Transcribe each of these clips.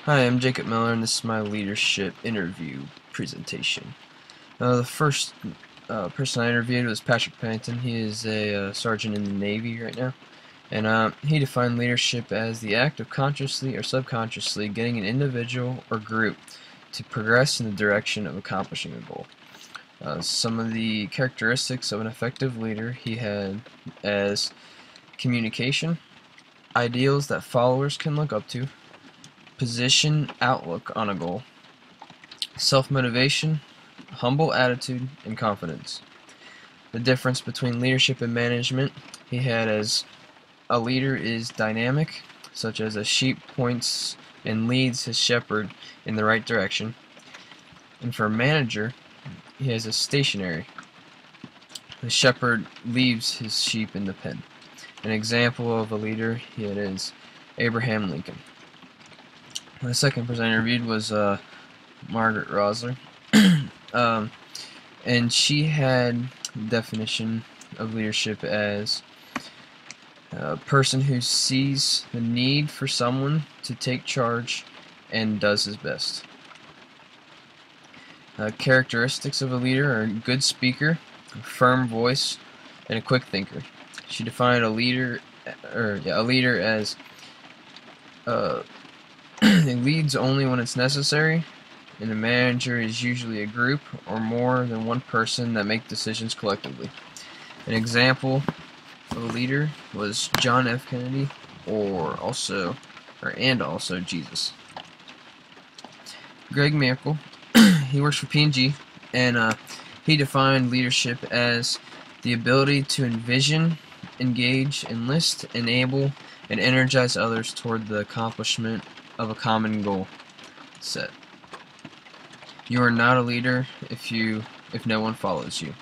Hi, I'm Jacob Miller, and this is my leadership interview presentation. The first person I interviewed was Patrick Pennington. He is a sergeant in the Navy right now, and he defined leadership as the act of consciously or subconsciously getting an individual or group to progress in the direction of accomplishing a goal. Some of the characteristics of an effective leader he had as communication, ideals that followers can look up to, position, outlook on a goal, self-motivation, humble attitude, and confidence. The difference between leadership and management he had as a leader is dynamic, such as a sheep points and leads his shepherd in the right direction. And for a manager, he has a stationary. The shepherd leaves his sheep in the pen. An example of a leader he had is Abraham Lincoln. The second person I interviewed was Margaret Rosler. um, and she had the definition of leadership as a person who sees the need for someone to take charge and does his best. Characteristics of a leader are a good speaker, a firm voice, and a quick thinker. She defined a leader as it leads only when it's necessary, and a manager is usually a group or more than one person that make decisions collectively. An example of a leader was John F. Kennedy, and also Jesus. Greg Merkel, he works for P&G, and he defined leadership as the ability to envision, engage, enlist, enable, and energize others toward the accomplishment of a common goal set. You are not a leader if no one follows you,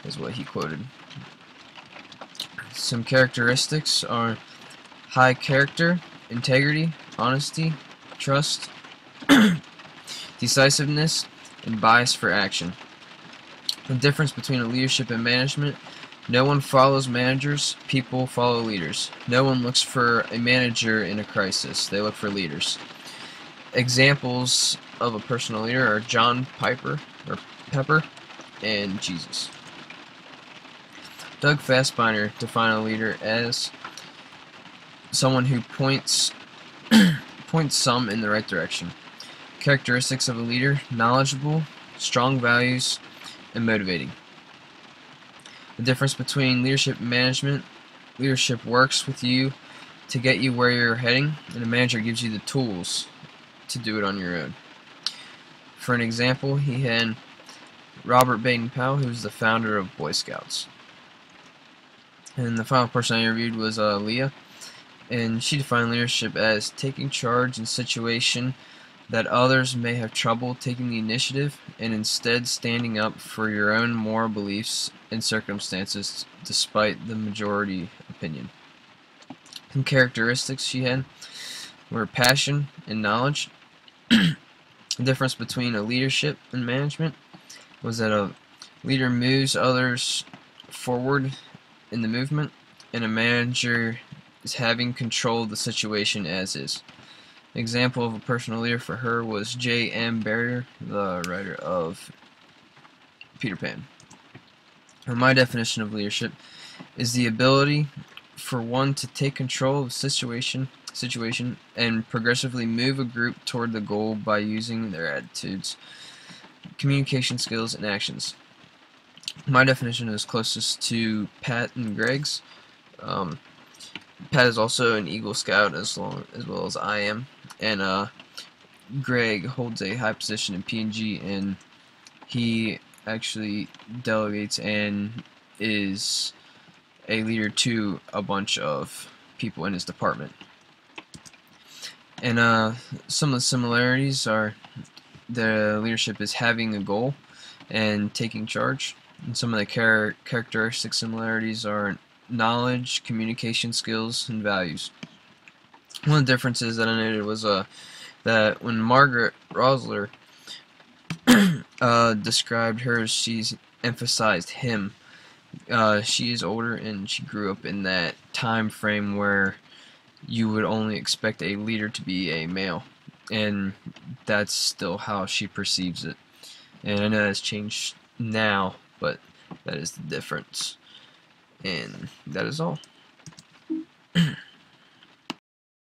is what he quoted. Some characteristics are high character, integrity, honesty, trust, decisiveness, and bias for action. The difference between a leadership and management: no one follows managers, people follow leaders. No one looks for a manager in a crisis, they look for leaders. Examples of a personal leader are John Pepper and Jesus. Doug Fassbinder defined a leader as someone who points some in the right direction. Characteristics of a leader: knowledgeable, strong values, and motivating. The difference between leadership and management: leadership works with you to get you where you're heading, and a manager gives you the tools to do it on your own. For an example, he had Robert Baden-Powell, who's the founder of Boy Scouts. And the final person I interviewed was Leah, and she defined leadership as taking charge in a situation that others may have trouble taking the initiative, and instead standing up for your own moral beliefs and circumstances despite the majority opinion. Some characteristics she had were passion and knowledge. The difference between a leadership and management was that a leader moves others forward in the movement, and a manager is having control of the situation as is. An example of a personal leader for her was J.M. Barrie, the writer of Peter Pan. And my definition of leadership is the ability for one to take control of a situation and progressively move a group toward the goal by using their attitudes, communication skills, and actions. My definition is closest to Pat and Greg's. Pat is also an Eagle Scout as well as I am, and Greg holds a high position in P&G, and he actually delegates and is a leader to a bunch of people in his department. And some of the similarities are the leadership is having a goal and taking charge. And some of the characteristic similarities are knowledge, communication skills, and values. One of the differences that I noted was that when Margaret Rosler described her, she's emphasized him. She is older, and she grew up in that time frame where you would only expect a leader to be a male. and that's still how she perceives it. And I know that's changed now, but that is the difference. And that is all.